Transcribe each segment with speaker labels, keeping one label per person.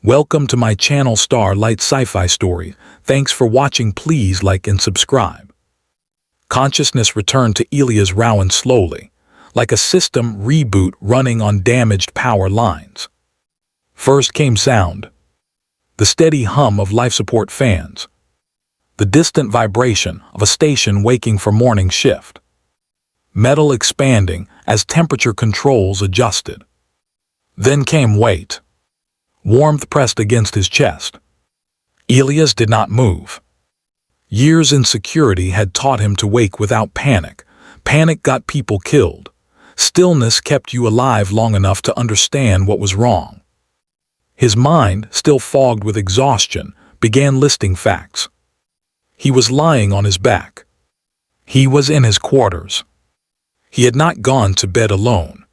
Speaker 1: Welcome to my channel Starlight Sci-Fi Stories. Thanks for watching. Please like and subscribe. Consciousness returned to Elias Rowan slowly, like a system reboot running on damaged power lines. First came sound, the steady hum of life support fans, the distant vibration of a station waking for morning shift, metal expanding as temperature controls adjusted. Then came weight. Warmth pressed against his chest. Elias did not move. Years in security had taught him to wake without panic. Panic got people killed. Stillness kept you alive long enough to understand what was wrong. His mind, still fogged with exhaustion, began listing facts. He was lying on his back. He was in his quarters. He had not gone to bed alone.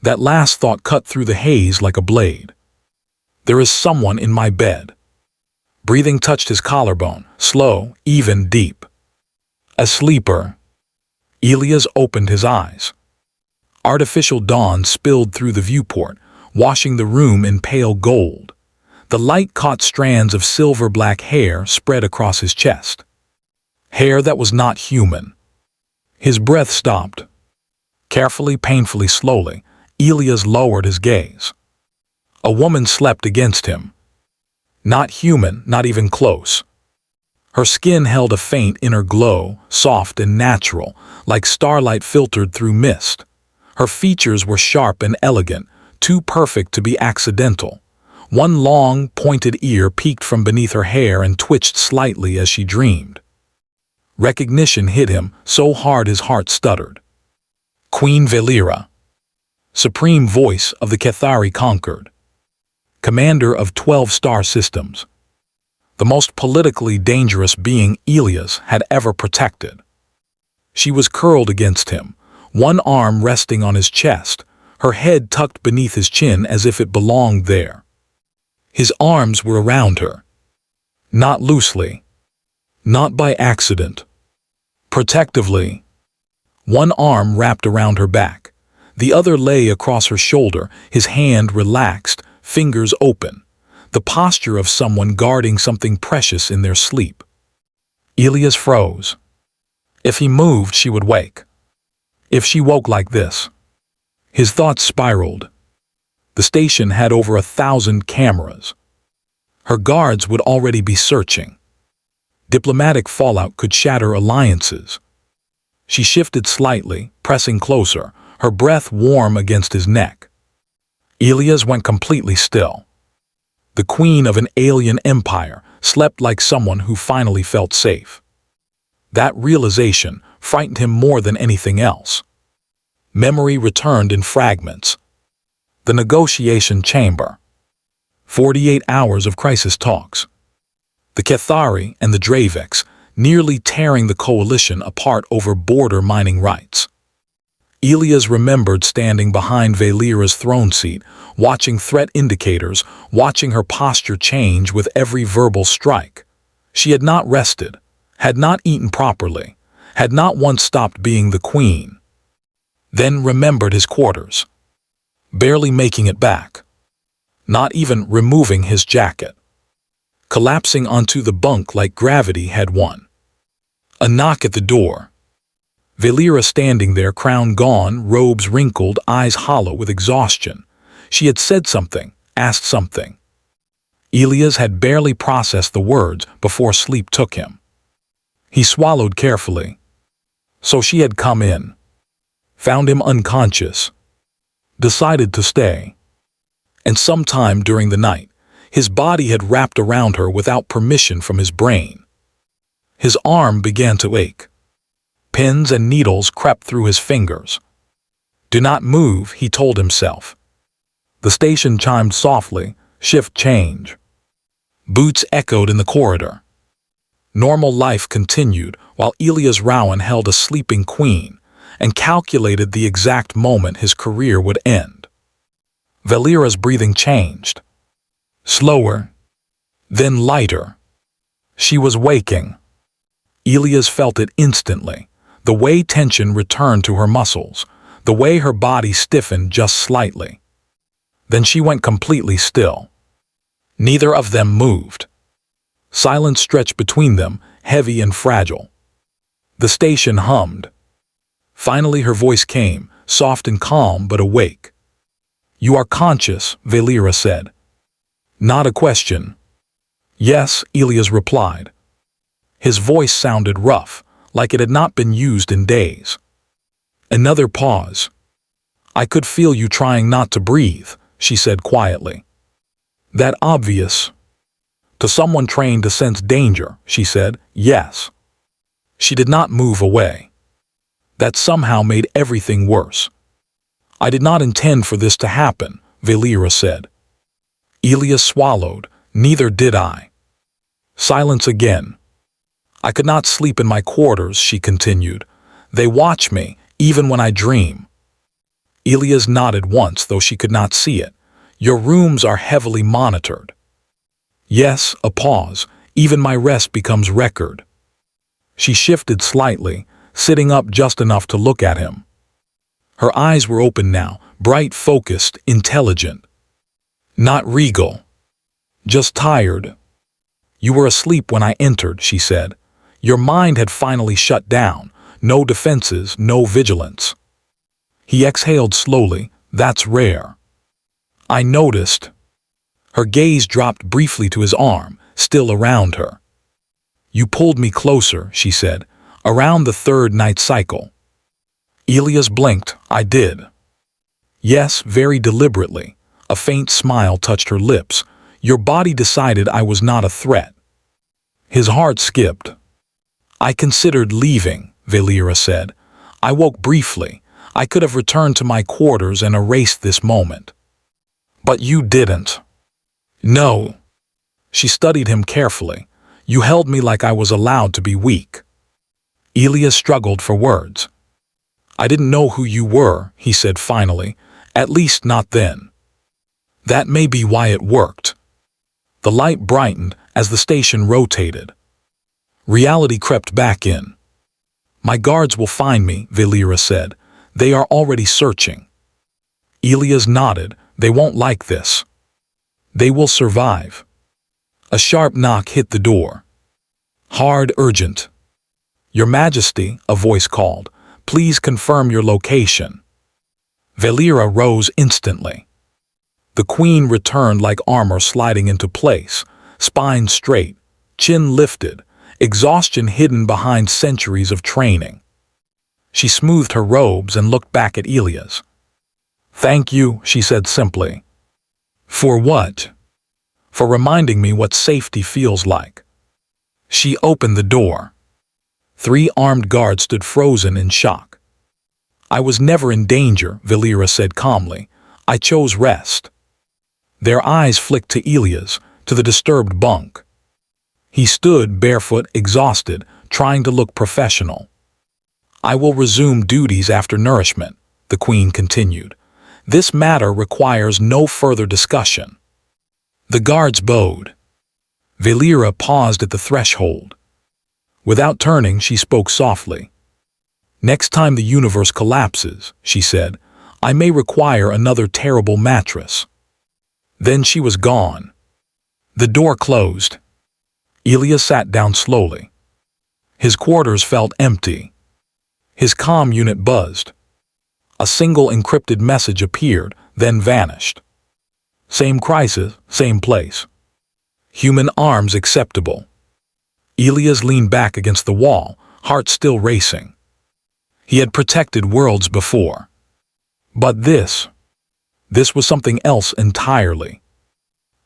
Speaker 1: That last thought cut through the haze like a blade. There is someone in my bed. Breathing touched his collarbone, slow, even, deep. A sleeper. Elias opened his eyes. Artificial dawn spilled through the viewport, washing the room in pale gold. The light caught strands of silver-black hair spread across his chest. Hair that was not human. His breath stopped. Carefully, painfully, slowly, Elias lowered his gaze. A woman slept against him. Not human, not even close. Her skin held a faint inner glow, soft and natural, like starlight filtered through mist. Her features were sharp and elegant, too perfect to be accidental. One long, pointed ear peeked from beneath her hair and twitched slightly as she dreamed. Recognition hit him so hard his heart stuttered. Queen Valera. Supreme voice of the Cathari conquered. Commander of 12 star systems. The most politically dangerous being Elias had ever protected. She was curled against him, one arm resting on his chest, her head tucked beneath his chin as if it belonged there. His arms were around her. Not loosely. Not by accident. Protectively. One arm wrapped around her back. The other lay across her shoulder, his hand relaxed, fingers open, the posture of someone guarding something precious in their sleep. Elias froze. If he moved, she would wake. If she woke like this. His thoughts spiraled. The station had over 1,000 cameras. Her guards would already be searching. Diplomatic fallout could shatter alliances. She shifted slightly, pressing closer, her breath warm against his neck. Elias went completely still. The queen of an alien empire slept like someone who finally felt safe. That realization frightened him more than anything else. Memory returned in fragments. The negotiation chamber. 48 hours of crisis talks. The Cathari and the Draviks nearly tearing the coalition apart over border mining rights. Elias remembered standing behind Valera's throne seat, watching threat indicators, watching her posture change with every verbal strike. She had not rested, had not eaten properly, had not once stopped being the queen. Then remembered his quarters. Barely making it back. Not even removing his jacket. Collapsing onto the bunk like gravity had won. A knock at the door. Valera standing there, crown gone, robes wrinkled, eyes hollow with exhaustion. She had said something, asked something. Elias had barely processed the words before sleep took him. He swallowed carefully. So she had come in. Found him unconscious. Decided to stay. And sometime during the night, his body had wrapped around her without permission from his brain. His arm began to ache. Pins and needles crept through his fingers. Do not move, he told himself. The station chimed softly, shift change. Boots echoed in the corridor. Normal life continued while Elias Rowan held a sleeping queen and calculated the exact moment his career would end. Valera's breathing changed. Slower, then lighter. She was waking. Elias felt it instantly. The way tension returned to her muscles, the way her body stiffened just slightly. Then she went completely still. Neither of them moved. Silence stretched between them, heavy and fragile. The station hummed. Finally her voice came, soft and calm but awake. "You are conscious," Valera said. Not a question. "Yes," Elias replied. His voice sounded rough, like it had not been used in days. Another pause. "I could feel you trying not to breathe," she said quietly. "That obvious?" "To someone trained to sense danger," she said, "yes." She did not move away. That somehow made everything worse. "I did not intend for this to happen," Valera said. Elias swallowed. "Neither did I." Silence again. "I could not sleep in my quarters," she continued. "They watch me, even when I dream." Elias nodded once, though she could not see it. "Your rooms are heavily monitored." "Yes," a pause. "Even my rest becomes record." She shifted slightly, sitting up just enough to look at him. Her eyes were open now, bright, focused, intelligent. Not regal. Just tired. "You were asleep when I entered," she said. "Your mind had finally shut down. No defenses, no vigilance." He exhaled slowly. "That's rare." "I noticed." Her gaze dropped briefly to his arm, still around her. "You pulled me closer," she said, "around the third night cycle." Elias blinked. "I did." "Yes, very deliberately." A faint smile touched her lips. "Your body decided I was not a threat." His heart skipped. "I considered leaving," Valera said. "I woke briefly. I could have returned to my quarters and erased this moment." "But you didn't." "No." She studied him carefully. "You held me like I was allowed to be weak." Elias struggled for words. "I didn't know who you were," he said finally. "At least not then." "That may be why it worked." The light brightened as the station rotated. Reality crept back in. "My guards will find me," Valera said. "They are already searching." Elias nodded. "They won't like this." "They will survive." A sharp knock hit the door. Hard, urgent. "Your Majesty," a voice called. "Please confirm your location." Valera rose instantly. The Queen returned like armor sliding into place, spine straight, chin lifted, exhaustion hidden behind centuries of training. She smoothed her robes and looked back at Elias. "Thank you," she said simply. "For what?" "For reminding me what safety feels like." She opened the door. 3 armed guards stood frozen in shock. "I was never in danger," Valera said calmly. "I chose rest." Their eyes flicked to Elias, to the disturbed bunk. He stood barefoot, exhausted, trying to look professional. "I will resume duties after nourishment," the Queen continued. "This matter requires no further discussion." The guards bowed. Valera paused at the threshold. Without turning, she spoke softly. "Next time the universe collapses," she said, "I may require another terrible mattress." Then she was gone. The door closed. Elias sat down slowly. His quarters felt empty. His comm unit buzzed. A single encrypted message appeared, then vanished. "Same crisis, same place. Human arms acceptable." Elias leaned back against the wall, heart still racing. He had protected worlds before. But this was something else entirely.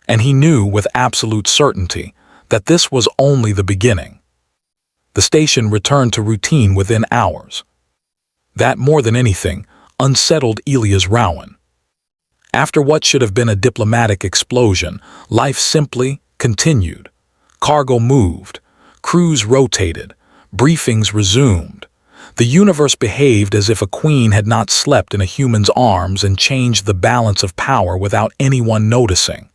Speaker 1: And he knew with absolute certainty that this was only the beginning. The station returned to routine within hours. That, more than anything, unsettled Elias Rowan. After what should have been a diplomatic explosion, life simply continued. Cargo moved, crews rotated, briefings resumed. The universe behaved as if a queen had not slept in a human's arms and changed the balance of power without anyone noticing.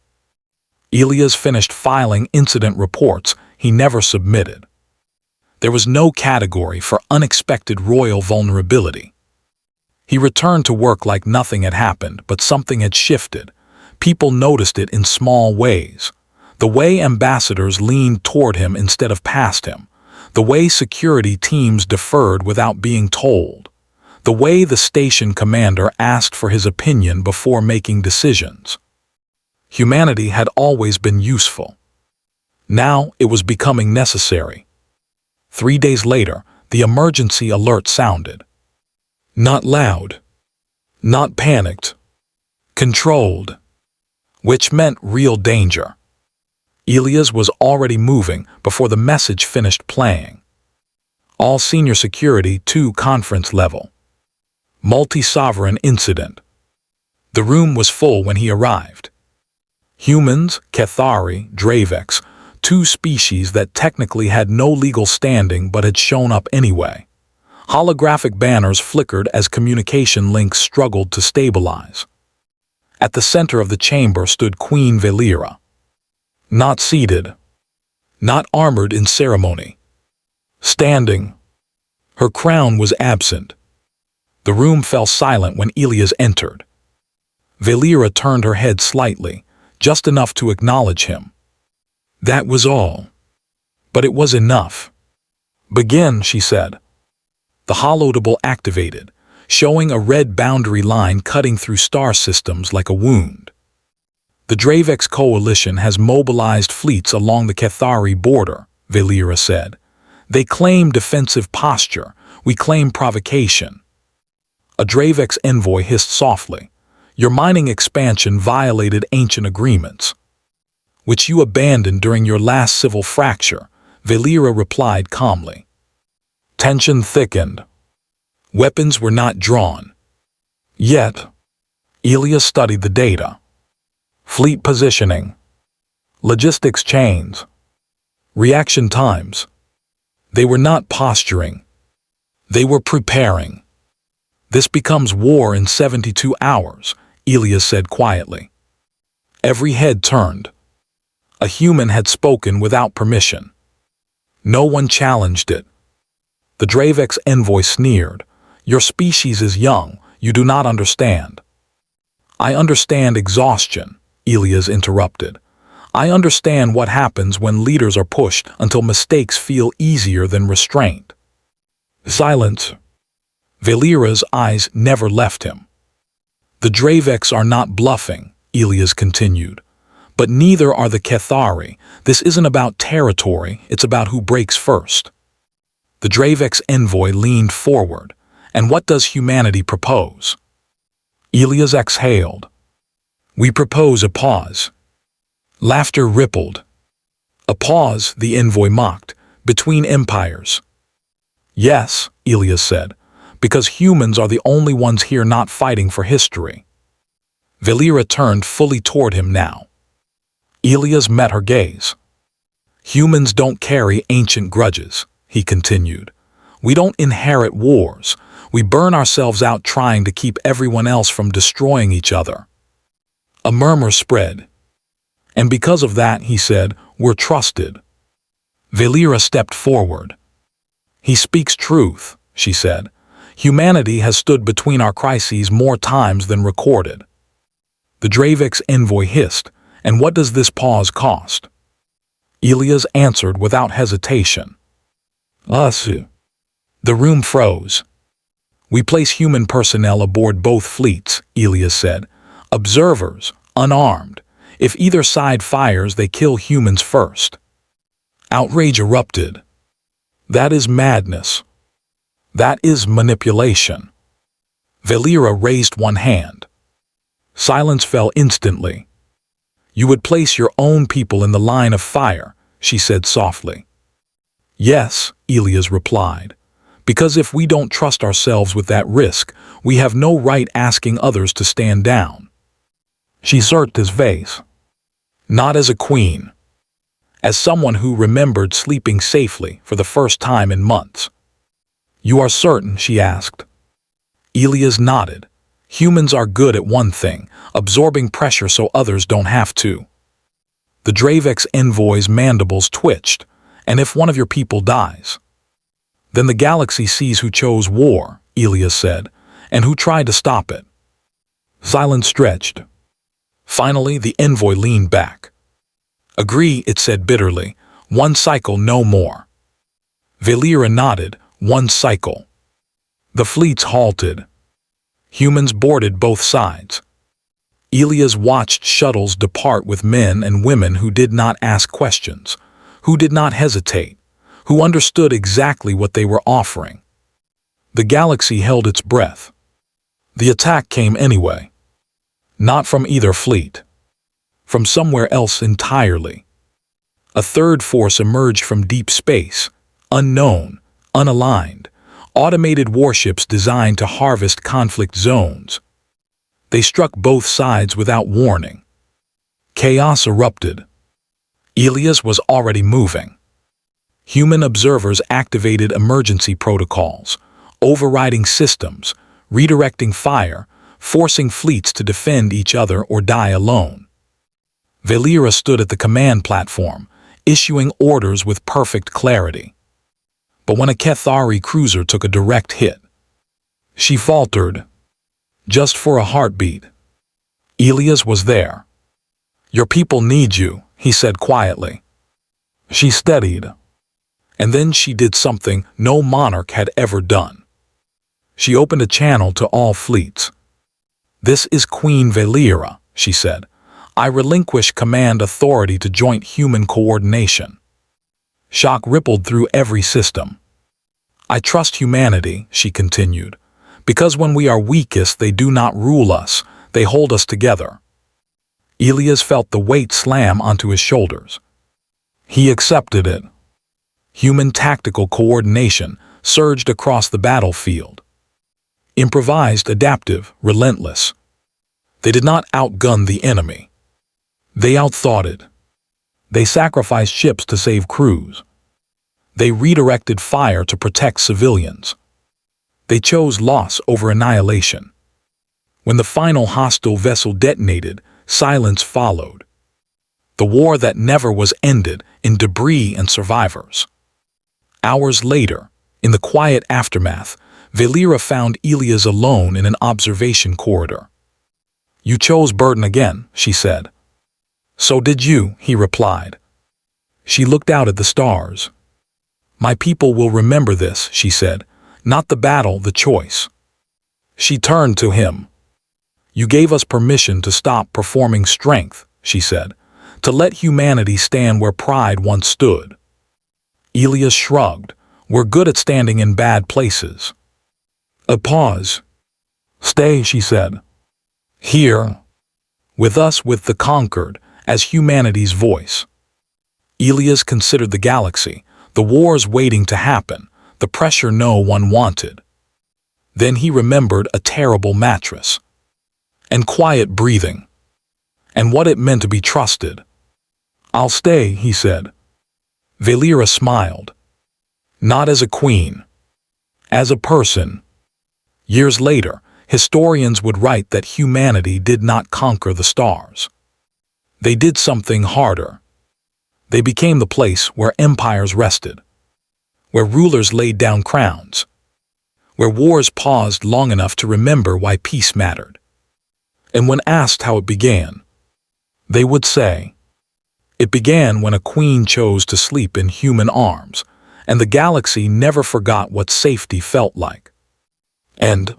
Speaker 1: Elias finished filing incident reports he never submitted. There was no category for unexpected royal vulnerability. He returned to work like nothing had happened, but something had shifted. People noticed it in small ways. The way ambassadors leaned toward him instead of past him. The way security teams deferred without being told. The way the station commander asked for his opinion before making decisions. Humanity had always been useful. Now it was becoming necessary. 3 days later, the emergency alert sounded. Not loud. Not panicked. Controlled. Which meant real danger. Elias was already moving before the message finished playing. All senior security to conference level. Multi-sovereign incident. The room was full when he arrived. Humans, Cathari, Dravex, 2 species that technically had no legal standing but had shown up anyway. Holographic banners flickered as communication links struggled to stabilize. At the center of the chamber stood Queen Valera. Not seated. Not armored in ceremony. Standing. Her crown was absent. The room fell silent when Elias entered. Valera turned her head slightly, just enough to acknowledge him. That was all. But it was enough. Begin, she said. The holodable activated, showing a red boundary line cutting through star systems like a wound. The Dravex coalition has mobilized fleets along the Cathari border, Valera said. They claim defensive posture, we claim provocation. A Dravex envoy hissed softly. Your mining expansion violated ancient agreements, which you abandoned during your last civil fracture, Valera replied calmly. Tension thickened. Weapons were not drawn. Yet, Elias studied the data. Fleet positioning. Logistics chains. Reaction times. They were not posturing. They were preparing. This becomes war in 72 hours, Elias said quietly. Every head turned. A human had spoken without permission. No one challenged it. The Dravex envoy sneered. Your species is young, you do not understand. I understand exhaustion, Elias interrupted. I understand what happens when leaders are pushed until mistakes feel easier than restraint. Silence. Valera's eyes never left him. The Dravex are not bluffing, Elias continued. But neither are the Cathari. This isn't about territory, it's about who breaks first. The Dravex envoy leaned forward. And what does humanity propose? Elias exhaled. We propose a pause. Laughter rippled. A pause, the envoy mocked, between empires. Yes, Elias said, because humans are the only ones here not fighting for history. Valera turned fully toward him now. Elias met her gaze. Humans don't carry ancient grudges, he continued. We don't inherit wars. We burn ourselves out trying to keep everyone else from destroying each other. A murmur spread. And because of that, he said, we're trusted. Valera stepped forward. He speaks truth, she said. Humanity has stood between our crises more times than recorded. The Dravex envoy hissed, and what does this pause cost? Elias answered without hesitation. Us. The room froze. We place human personnel aboard both fleets, Elias said. Observers, unarmed. If either side fires, they kill humans first. Outrage erupted. That is madness. That is manipulation. Valera raised one hand. Silence fell instantly. You would place your own people in the line of fire, she said softly. Yes, Elias replied. Because if we don't trust ourselves with that risk, we have no right asking others to stand down. She searched his face. Not as a queen. As someone who remembered sleeping safely for the first time in months. You are certain, she asked. Elias nodded. Humans are good at one thing, absorbing pressure so others don't have to. The Dravex envoy's mandibles twitched. And if one of your people dies? Then the galaxy sees who chose war, Elias said, and who tried to stop it. Silence stretched. Finally, the envoy leaned back. Agree, it said bitterly. One cycle, no more. Valera nodded. One cycle. The fleets halted. Humans boarded both sides. Elias watched shuttles depart with men and women who did not ask questions, who did not hesitate, who understood exactly what they were offering. The galaxy held its breath. The attack came anyway. Not from either fleet. From somewhere else entirely. A third force emerged from deep space, unknown, unaligned, automated warships designed to harvest conflict zones. They struck both sides without warning. Chaos erupted. Elias was already moving. Human observers activated emergency protocols, overriding systems, redirecting fire, forcing fleets to defend each other or die alone. Valera stood at the command platform, issuing orders with perfect clarity. But when a Kethari cruiser took a direct hit, she faltered, just for a heartbeat. Elias was there. Your people need you, he said quietly. She steadied. And then she did something no monarch had ever done. She opened a channel to all fleets. This is Queen Valera, she said. I relinquish command authority to joint human coordination. Shock rippled through every system. I trust humanity, she continued, because when we are weakest they do not rule us, they hold us together. Elias felt the weight slam onto his shoulders. He accepted it. Human tactical coordination surged across the battlefield. Improvised, adaptive, relentless. They did not outgun the enemy. They outthought it. They sacrificed ships to save crews. They redirected fire to protect civilians. They chose loss over annihilation. When the final hostile vessel detonated, silence followed. The war that never was ended in debris and survivors. Hours later, in the quiet aftermath, Valera found Elias alone in an observation corridor. You chose burden again, she said. So did you, he replied. She looked out at the stars. My people will remember this, she said. Not the battle, the choice. She turned to him. You gave us permission to stop performing strength, she said, to let humanity stand where pride once stood. Elias shrugged. We're good at standing in bad places. A pause. Stay, she said. Here. With us, with the conquered, as humanity's voice. Elias considered the galaxy, the wars waiting to happen, the pressure no one wanted. Then he remembered a terrible mattress. And quiet breathing. And what it meant to be trusted. I'll stay, he said. Valera smiled. Not as a queen. As a person. Years later, historians would write that humanity did not conquer the stars. They did something harder. They became the place where empires rested, where rulers laid down crowns, where wars paused long enough to remember why peace mattered. And when asked how it began, they would say, it began when a queen chose to sleep in human arms, and the galaxy never forgot what safety felt like. End.